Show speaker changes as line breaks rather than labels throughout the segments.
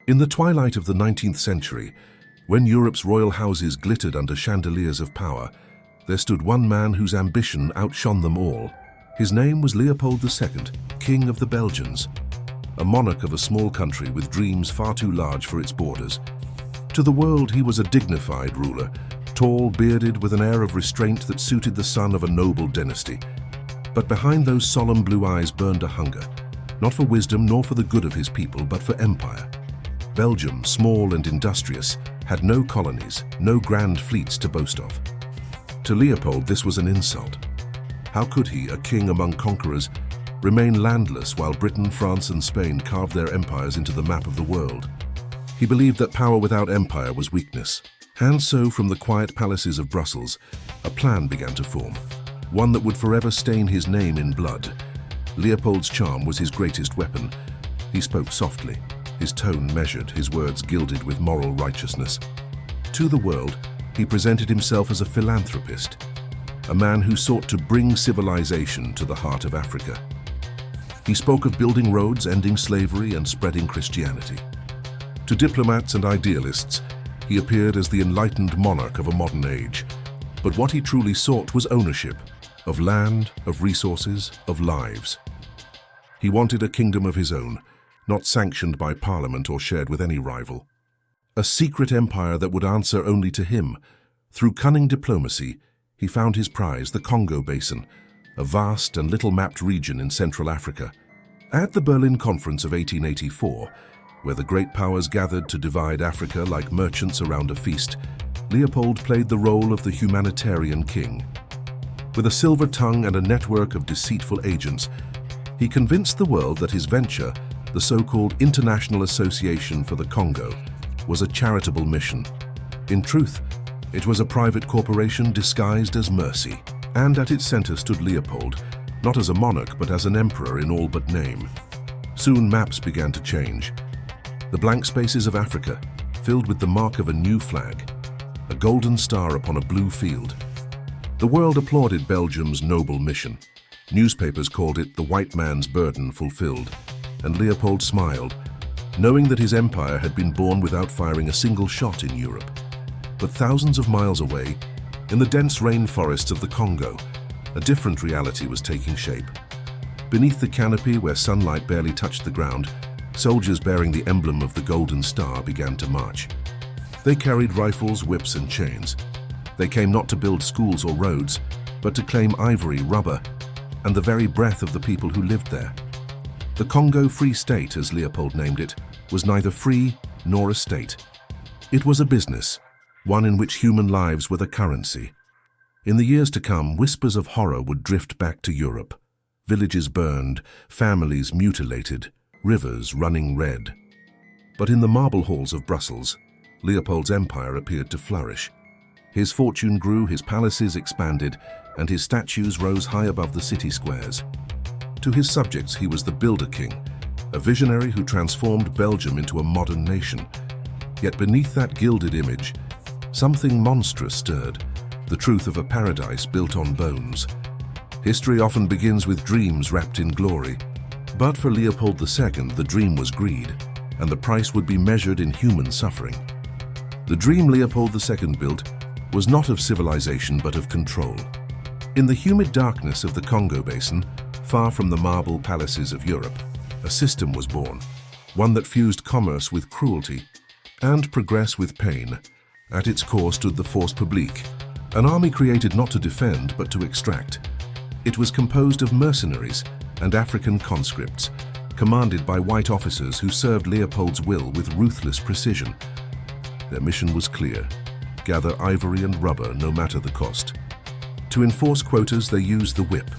In the twilight of the 19th century, when Europe's royal houses glittered under chandeliers of power, there stood one man whose ambition outshone them all. His name was Leopold II, King of the Belgians, a monarch of a small country with dreams far too large for its borders. To the world, he was a dignified ruler, tall, bearded, with an air of restraint that suited the son of a noble dynasty. But behind those solemn blue eyes burned a hunger, not for wisdom nor for the good of his people, but for empire. Belgium, small and industrious, had no colonies, no grand fleets to boast of. To Leopold, this was an insult. How could he, a king among conquerors, remain landless while Britain, France, and Spain carved their empires into the map of the world? He believed that power without empire was weakness. And so, from the quiet palaces of Brussels, a plan began to form, one that would forever stain his name in blood. Leopold's charm was his greatest weapon. He spoke softly, his tone measured, his words gilded with moral righteousness. To the world, he presented himself as a philanthropist, a man who sought to bring civilization to the heart of Africa. He spoke of building roads, ending slavery, and spreading Christianity. To diplomats and idealists, he appeared as the enlightened monarch of a modern age. But what he truly sought was ownership, of land, of resources, of lives. He wanted a kingdom of his own, not sanctioned by parliament or shared with any rival. A secret empire that would answer only to him. Through cunning diplomacy, he found his prize, the Congo Basin, a vast and little-mapped region in Central Africa. At the Berlin Conference of 1884, where the great powers gathered to divide Africa like merchants around a feast, Leopold played the role of the humanitarian king. With a silver tongue and a network of deceitful agents, he convinced the world that his venture, the so-called International Association for the Congo, was a charitable mission. In truth, it was a private corporation disguised as mercy. And at its center stood Leopold, not as a monarch but as an emperor in all but name. Soon maps began to change. The blank spaces of Africa, filled with the mark of a new flag, a golden star upon a blue field. The world applauded Belgium's noble mission. Newspapers called it the white man's burden fulfilled, and Leopold smiled, knowing that his empire had been born without firing a single shot in Europe. But thousands of miles away, in the dense rainforests of the Congo, a different reality was taking shape. Beneath the canopy, where sunlight barely touched the ground, soldiers bearing the emblem of the Golden Star began to march. They carried rifles, whips, and chains. They came not to build schools or roads, but to claim ivory, rubber, and the very breath of the people who lived there. The Congo Free State, as Leopold named it, was neither free nor a state. It was a business, one in which human lives were the currency. In the years to come, whispers of horror would drift back to Europe. Villages burned, families mutilated, rivers running red. But in the marble halls of Brussels, Leopold's empire appeared to flourish. His fortune grew, his palaces expanded, and his statues rose high above the city squares. To his subjects, he was the Builder King, a visionary who transformed Belgium into a modern nation. Yet beneath that gilded image, something monstrous stirred, the truth of a paradise built on bones. History often begins with dreams wrapped in glory. But for Leopold II, the dream was greed, and the price would be measured in human suffering. The dream Leopold II built was not of civilization but of control. In the humid darkness of the Congo Basin, far from the marble palaces of Europe, a system was born, one that fused commerce with cruelty and progress with pain. At its core stood the force publique, an army created not to defend but to extract. It was composed of mercenaries and African conscripts, commanded by white officers who served Leopold's will with ruthless precision. Their mission was clear: gather ivory and rubber no matter the cost. To enforce quotas, they used the whip,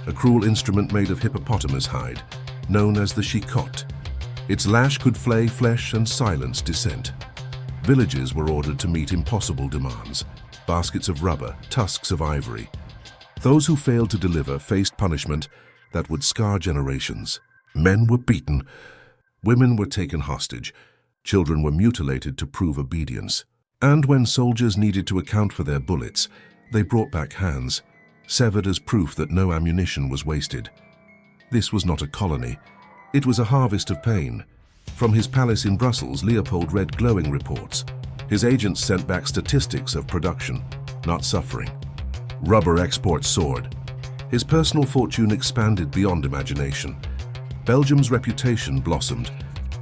a cruel instrument made of hippopotamus hide, known as the chicotte. Its lash could flay flesh and silence dissent. Villages were ordered to meet impossible demands: baskets of rubber, tusks of ivory. Those who failed to deliver faced punishment that would scar generations. Men were beaten, women were taken hostage, children were mutilated to prove obedience. And when soldiers needed to account for their bullets, they brought back hands, severed as proof that no ammunition was wasted. This was not a colony. It was a harvest of pain, From his palace in Brussels, Leopold read glowing reports. His agents sent back statistics of production, not suffering. Rubber exports soared. His personal fortune expanded beyond imagination. Belgium's reputation blossomed.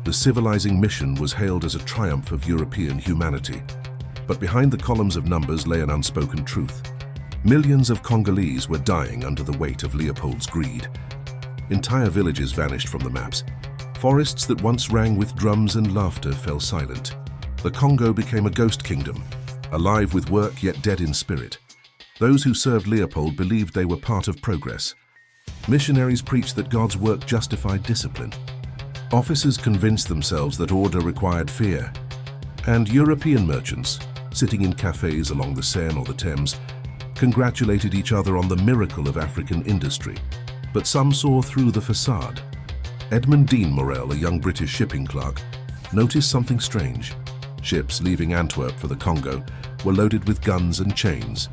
The civilizing mission was hailed as a triumph of European humanity. But behind the columns of numbers lay an unspoken truth. Millions of Congolese were dying under the weight of Leopold's greed. Entire villages vanished from the maps. Forests that once rang with drums and laughter fell silent. The Congo became a ghost kingdom, alive with work yet dead in spirit. Those who served Leopold believed they were part of progress. Missionaries preached that God's work justified discipline. Officers convinced themselves that order required fear. And European merchants, sitting in cafes along the Seine or the Thames, congratulated each other on the miracle of African industry. But some saw through the facade. Edmund Dean Morel, a young British shipping clerk, noticed something strange. Ships leaving Antwerp for the Congo were loaded with guns and chains,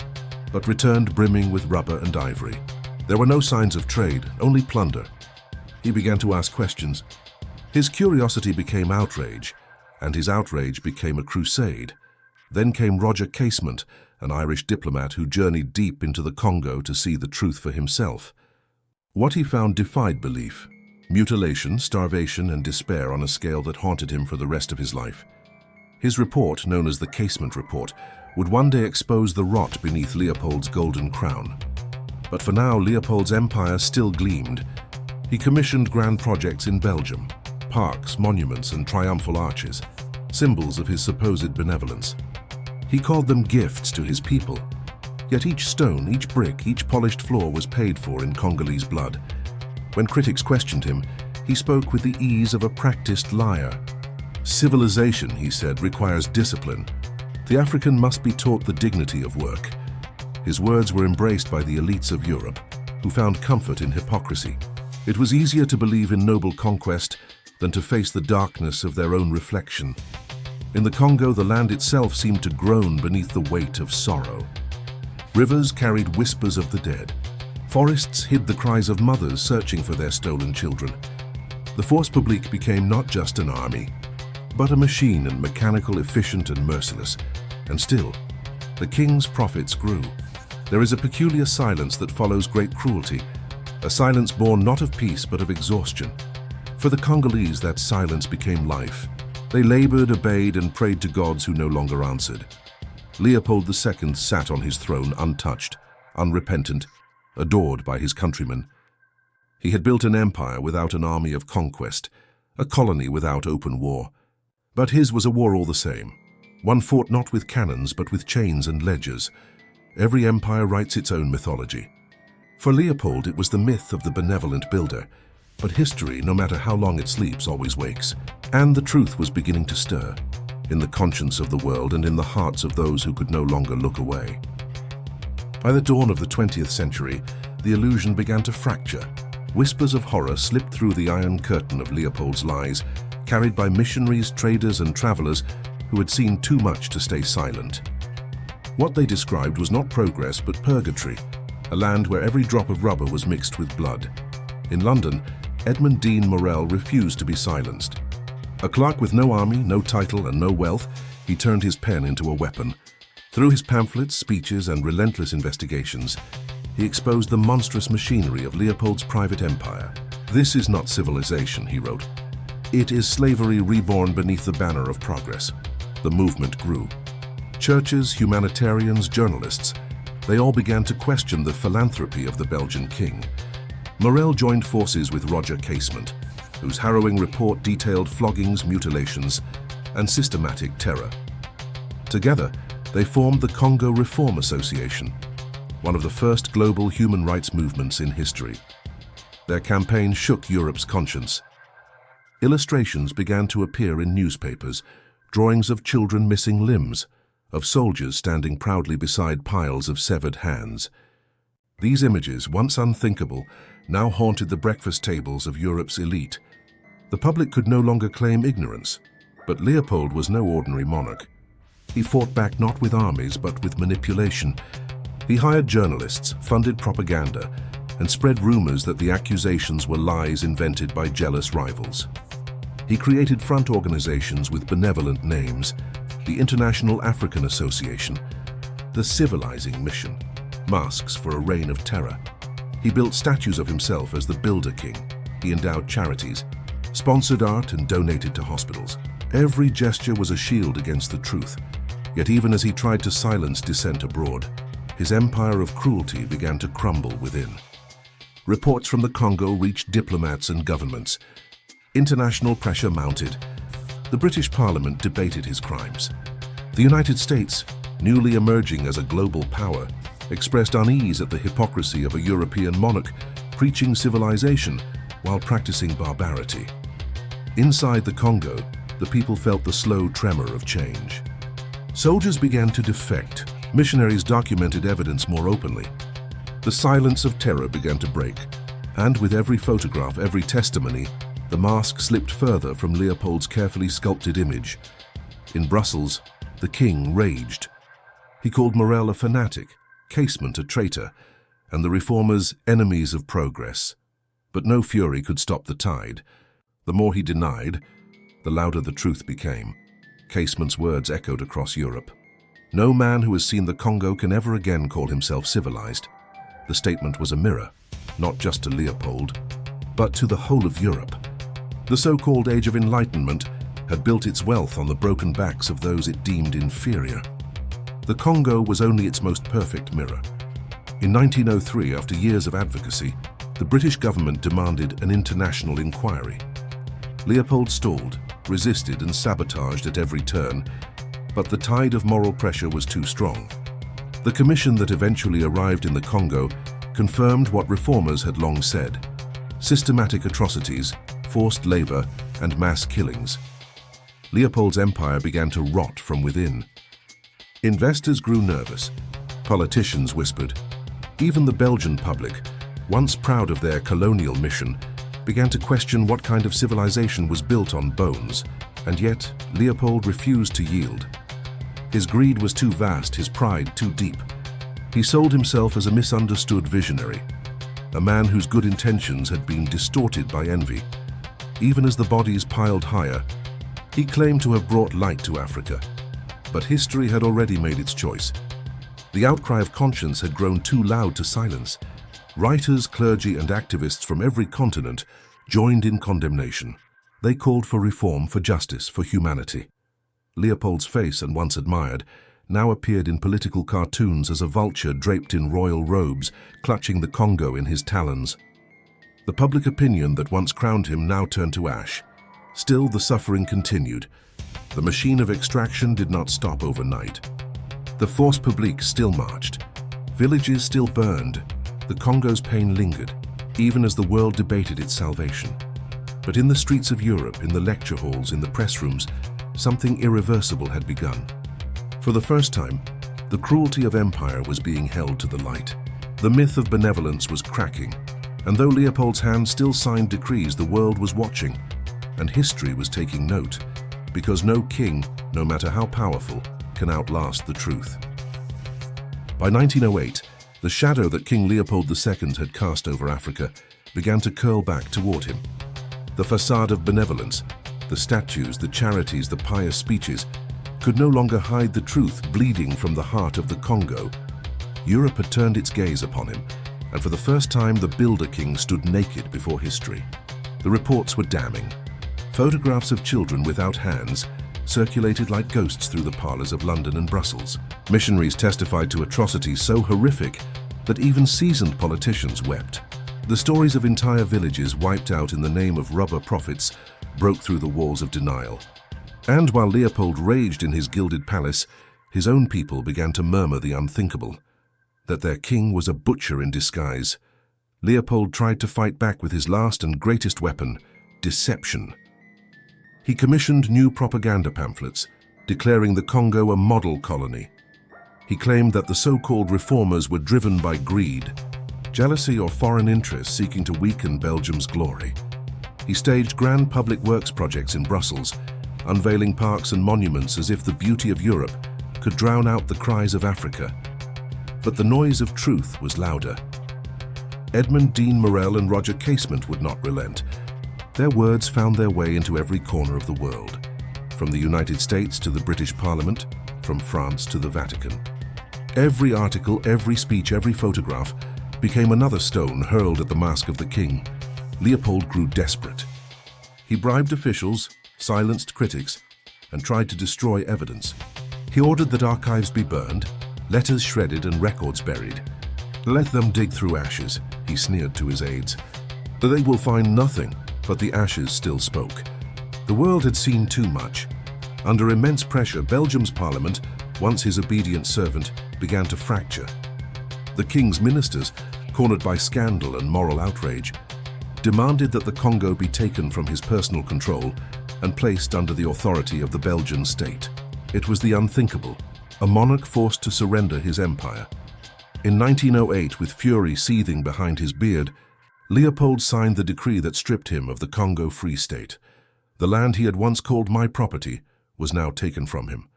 but returned brimming with rubber and ivory. There were no signs of trade, only plunder. He began to ask questions. His curiosity became outrage, and his outrage became a crusade. Then came Roger Casement, an Irish diplomat who journeyed deep into the Congo to see the truth for himself. What he found defied belief: mutilation, starvation, and despair on a scale that haunted him for the rest of his life. His report, known as the Casement Report, would one day expose the rot beneath Leopold's golden crown. But for now, Leopold's empire still gleamed. He commissioned grand projects in Belgium: parks, monuments, and triumphal arches, symbols of his supposed benevolence. He called them gifts to his people. Yet each stone, each brick, each polished floor was paid for in Congolese blood. When critics questioned him, he spoke with the ease of a practiced liar. Civilization, he said, requires discipline. The African must be taught the dignity of work. His words were embraced by the elites of Europe, who found comfort in hypocrisy. It was easier to believe in noble conquest than to face the darkness of their own reflection. In the Congo, the land itself seemed to groan beneath the weight of sorrow. Rivers carried whispers of the dead. Forests hid the cries of mothers searching for their stolen children. The force publique became not just an army, but a machine, and mechanical, efficient, and merciless. And still, the king's profits grew. There is a peculiar silence that follows great cruelty, a silence born not of peace but of exhaustion. For the Congolese, that silence became life. They labored, obeyed, and prayed to gods who no longer answered. Leopold II sat on his throne untouched, unrepentant, adored by his countrymen. He had built an empire without an army of conquest, a colony without open war. But his was a war all the same. One fought not with cannons but with chains and ledgers. Every empire writes its own mythology. For Leopold, it was the myth of the benevolent builder. But history, no matter how long it sleeps, always wakes. And the truth was beginning to stir, in the conscience of the world and in the hearts of those who could no longer look away. By the dawn of the 20th century, the illusion began to fracture. Whispers of horror slipped through the iron curtain of Leopold's lies, carried by missionaries, traders, and travelers who had seen too much to stay silent. What they described was not progress but purgatory, a land where every drop of rubber was mixed with blood. In London, Edmund Dean Morel refused to be silenced. A clerk with no army, no title, and no wealth, he turned his pen into a weapon. Through his pamphlets, speeches, and relentless investigations, he exposed the monstrous machinery of Leopold's private empire. "This is not civilization," he wrote. "It is slavery reborn beneath the banner of progress." The movement grew. Churches, humanitarians, journalists, they all began to question the philanthropy of the Belgian king. Morel joined forces with Roger Casement, whose harrowing report detailed floggings, mutilations, and systematic terror. Together, they formed the Congo Reform Association, one of the first global human rights movements in history. Their campaign shook Europe's conscience. Illustrations began to appear in newspapers, drawings of children missing limbs, of soldiers standing proudly beside piles of severed hands. These images, once unthinkable, now haunted the breakfast tables of Europe's elite. The public could no longer claim ignorance, but Leopold was no ordinary monarch. He fought back not with armies but with manipulation. He hired journalists, funded propaganda, and spread rumors that the accusations were lies invented by jealous rivals. He created front organizations with benevolent names: the International African Association, the Civilizing Mission, Masks for a Reign of Terror. He built statues of himself as the Builder King. He endowed charities, sponsored art, and donated to hospitals. Every gesture was a shield against the truth. Yet even as he tried to silence dissent abroad, his empire of cruelty began to crumble within. Reports from the Congo reached diplomats and governments. International pressure mounted. The British Parliament debated his crimes. The United States, newly emerging as a global power, expressed unease at the hypocrisy of a European monarch preaching civilization while practicing barbarity. Inside the Congo, the people felt the slow tremor of change. Soldiers began to defect. Missionaries documented evidence more openly. The silence of terror began to break, and with every photograph, every testimony, the mask slipped further from Leopold's carefully sculpted image. In Brussels, the king raged. He called Morel a fanatic, Casement a traitor, and the reformers enemies of progress. But no fury could stop the tide. The more he denied, the louder the truth became. Casement's words echoed across Europe. No man who has seen the Congo can ever again call himself civilized. The statement was a mirror, not just to Leopold, but to the whole of Europe. The so-called Age of Enlightenment had built its wealth on the broken backs of those it deemed inferior. The Congo was only its most perfect mirror. In 1903, after years of advocacy, the British government demanded an international inquiry. Leopold stalled, resisted, and sabotaged at every turn, but the tide of moral pressure was too strong. The commission that eventually arrived in the Congo confirmed what reformers had long said: systematic atrocities, forced labor, and mass killings. Leopold's empire began to rot from within. Investors grew nervous. Politicians whispered. Even the Belgian public, once proud of their colonial mission, began to question what kind of civilization was built on bones, and yet Leopold refused to yield. His greed was too vast, his pride too deep. He sold himself as a misunderstood visionary, a man whose good intentions had been distorted by envy. Even as the bodies piled higher, he claimed to have brought light to Africa. But history had already made its choice. The outcry of conscience had grown too loud to silence. Writers, clergy, and activists from every continent joined in condemnation. They called for reform, for justice, for humanity. Leopold's face, and once admired, now appeared in political cartoons as a vulture draped in royal robes, clutching the Congo in his talons. The public opinion that once crowned him now turned to ash. Still, the suffering continued. The machine of extraction did not stop overnight. The force publique still marched. Villages still burned. The Congo's pain lingered, even as the world debated its salvation. But in the streets of Europe, in the lecture halls, in the press rooms, something irreversible had begun. For the first time, the cruelty of empire was being held to the light. The myth of benevolence was cracking, and though Leopold's hand still signed decrees, the world was watching, and history was taking note, because no king, no matter how powerful, can outlast the truth. By 1908, the shadow that King Leopold II had cast over Africa began to curl back toward him. The facade of benevolence, the statues, the charities, the pious speeches, could no longer hide the truth bleeding from the heart of the Congo. Europe had turned its gaze upon him, and for the first time the Builder King stood naked before history. The reports were damning. Photographs of children without hands circulated like ghosts through the parlors of London and Brussels. Missionaries testified to atrocities so horrific that even seasoned politicians wept. The stories of entire villages wiped out in the name of rubber profits broke through the walls of denial. And while Leopold raged in his gilded palace, his own people began to murmur the unthinkable, that their king was a butcher in disguise. Leopold tried to fight back with his last and greatest weapon, deception. He commissioned new propaganda pamphlets, declaring the Congo a model colony. He claimed that the so-called reformers were driven by greed, jealousy, or foreign interests seeking to weaken Belgium's glory. He staged grand public works projects in Brussels, unveiling parks and monuments as if the beauty of Europe could drown out the cries of Africa. But the noise of truth was louder. Edmund Dean Morel and Roger Casement would not relent. Their words found their way into every corner of the world, from the United States to the British Parliament, from France to the Vatican. Every article, every speech, every photograph became another stone hurled at the mask of the king. Leopold grew desperate. He bribed officials, silenced critics, and tried to destroy evidence. He ordered that archives be burned, letters shredded, and records buried. "Let them dig through ashes," he sneered to his aides. "They will find nothing," but the ashes still spoke. The world had seen too much. Under immense pressure, Belgium's parliament, once his obedient servant, began to fracture. The king's ministers, cornered by scandal and moral outrage, demanded that the Congo be taken from his personal control and placed under the authority of the Belgian state. It was the unthinkable, a monarch forced to surrender his empire. In 1908, with fury seething behind his beard, Leopold signed the decree that stripped him of the Congo Free State. The land he had once called my property was now taken from him.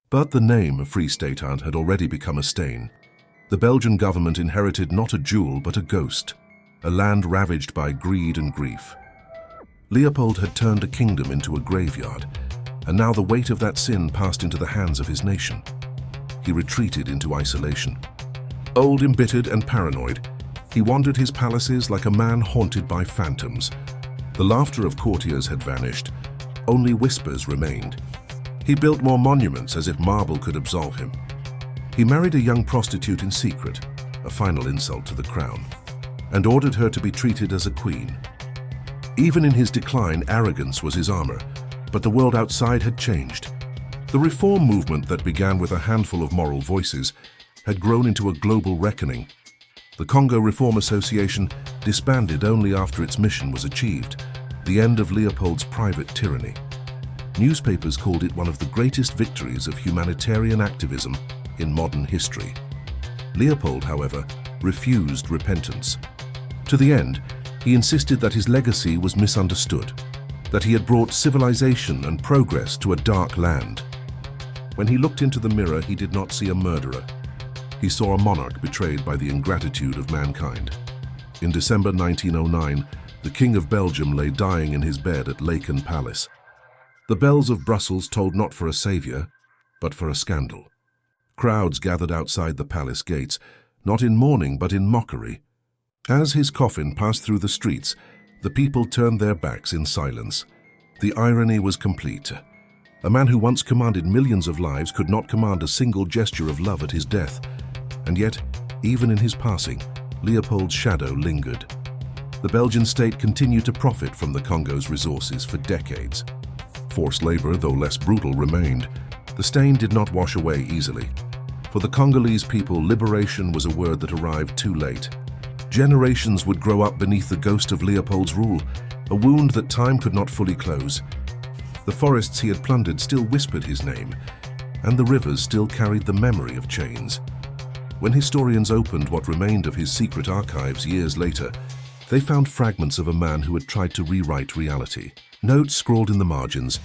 But the name Free State had already become a stain. The Belgian government inherited not a jewel but a ghost, a land ravaged by greed and grief. Leopold had turned a kingdom into a graveyard, and now the weight of that sin passed into the hands of his nation. He retreated into isolation. Old, embittered, and paranoid, he wandered his palaces like a man haunted by phantoms. The laughter of courtiers had vanished. Only whispers remained. He built more monuments as if marble could absolve him. He married a young prostitute in secret, a final insult to the crown, and ordered her to be treated as a queen. Even in his decline, arrogance was his armor, but the world outside had changed. The reform movement that began with a handful of moral voices had grown into a global reckoning. The Congo Reform Association disbanded only after its mission was achieved, the end of Leopold's private tyranny. Newspapers called it one of the greatest victories of humanitarian activism in modern history. Leopold, however, refused repentance. To the end, he insisted that his legacy was misunderstood, that he had brought civilization and progress to a dark land. When he looked into the mirror, he did not see a murderer. He saw a monarch betrayed by the ingratitude of mankind. In December 1909, the King of Belgium lay dying in his bed at Laeken Palace. The bells of Brussels tolled not for a savior, but for a scandal. Crowds gathered outside the palace gates, not in mourning but in mockery. As his coffin passed through the streets, the people turned their backs in silence. The irony was complete. A man who once commanded millions of lives could not command a single gesture of love at his death. And yet, even in his passing, Leopold's shadow lingered. The Belgian state continued to profit from the Congo's resources for decades. Forced labor, though less brutal, remained. The stain did not wash away easily. For the Congolese people, liberation was a word that arrived too late. Generations would grow up beneath the ghost of Leopold's rule, a wound that time could not fully close. The forests he had plundered still whispered his name, and the rivers still carried the memory of chains. When historians opened what remained of his secret archives years later, they found fragments of a man who had tried to rewrite reality. Notes scrawled in the margins,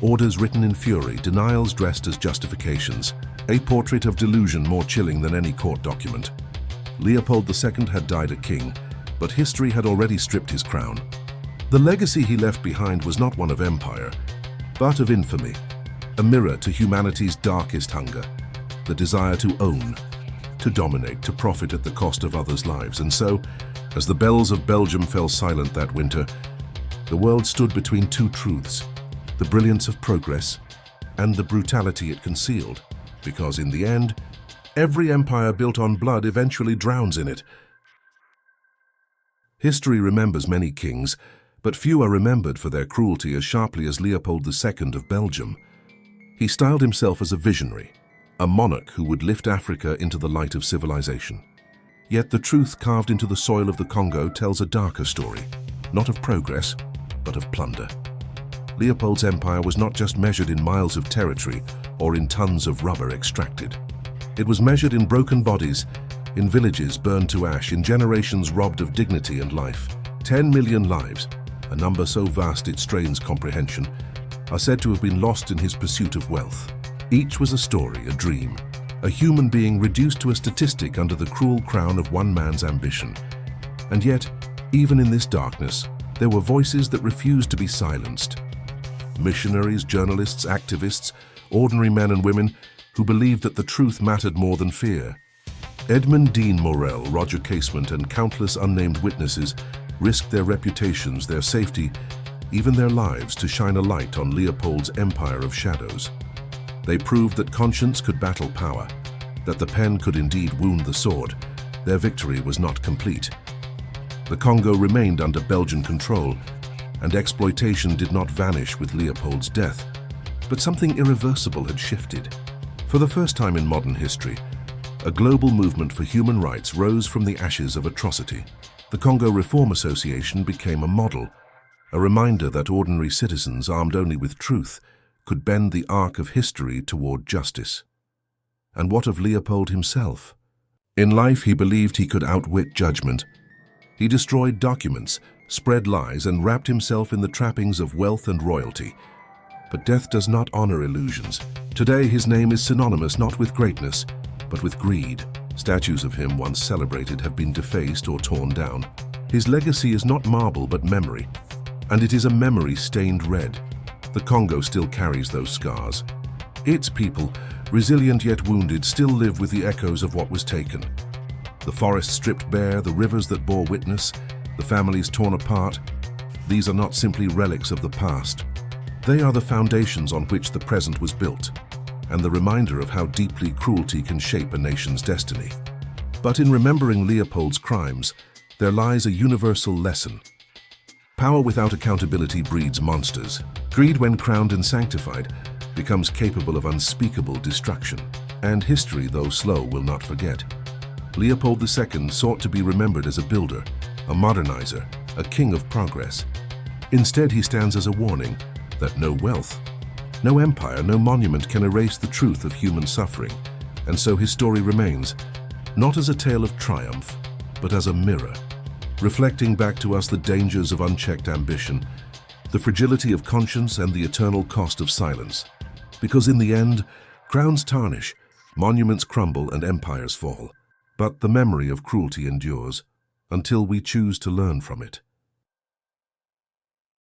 orders written in fury, denials dressed as justifications, a portrait of delusion more chilling than any court document. Leopold II had died a king, but history had already stripped his crown. The legacy he left behind was not one of empire, but of infamy, a mirror to humanity's darkest hunger, the desire to own, to dominate, to profit at the cost of others' lives. And so, as the bells of Belgium fell silent that winter, the world stood between two truths, the brilliance of progress and the brutality it concealed, because in the end, every empire built on blood eventually drowns in it. History remembers many kings, but few are remembered for their cruelty as sharply as Leopold II of Belgium. He styled himself as a visionary, a monarch who would lift Africa into the light of civilization. Yet the truth carved into the soil of the Congo tells a darker story, not of progress, but of plunder. Leopold's empire was not just measured in miles of territory or in tons of rubber extracted. It was measured in broken bodies, in villages burned to ash, in generations robbed of dignity and life. 10 million lives, a number so vast it strains comprehension, are said to have been lost in his pursuit of wealth. Each was a story, a dream, a human being reduced to a statistic under the cruel crown of one man's ambition. And yet, even in this darkness, there were voices that refused to be silenced. Missionaries, journalists, activists, ordinary men and women who believed that the truth mattered more than fear. Edmund Dean Morel, Roger Casement, and countless unnamed witnesses risked their reputations, their safety, even their lives to shine a light on Leopold's empire of shadows. They proved that conscience could battle power, that the pen could indeed wound the sword. Their victory was not complete. The Congo remained under Belgian control, and exploitation did not vanish with Leopold's death. But something irreversible had shifted. For the first time in modern history, a global movement for human rights rose from the ashes of atrocity. The Congo Reform Association became a model, a reminder that ordinary citizens armed only with truth could bend the arc of history toward justice. And what of Leopold himself? In life, he believed he could outwit judgment. He destroyed documents, spread lies, and wrapped himself in the trappings of wealth and royalty. But death does not honor illusions. Today, his name is synonymous not with greatness, but with greed. Statues of him once celebrated have been defaced or torn down. His legacy is not marble but memory, and it is a memory stained red. The Congo still carries those scars. Its people, resilient yet wounded, still live with the echoes of what was taken. The forests stripped bare, the rivers that bore witness, the families torn apart. These are not simply relics of the past. They are the foundations on which the present was built, and the reminder of how deeply cruelty can shape a nation's destiny. But in remembering Leopold's crimes, there lies a universal lesson. Power without accountability breeds monsters. Greed, when crowned and sanctified, becomes capable of unspeakable destruction. And history, though slow, will not forget. Leopold II sought to be remembered as a builder, a modernizer, a king of progress. Instead, he stands as a warning that no wealth, no empire, no monument can erase the truth of human suffering. And so his story remains, not as a tale of triumph, but as a mirror, reflecting back to us the dangers of unchecked ambition, the fragility of conscience, and the eternal cost of silence. Because in the end, crowns tarnish, monuments crumble, and empires fall. But the memory of cruelty endures until we choose to learn from it.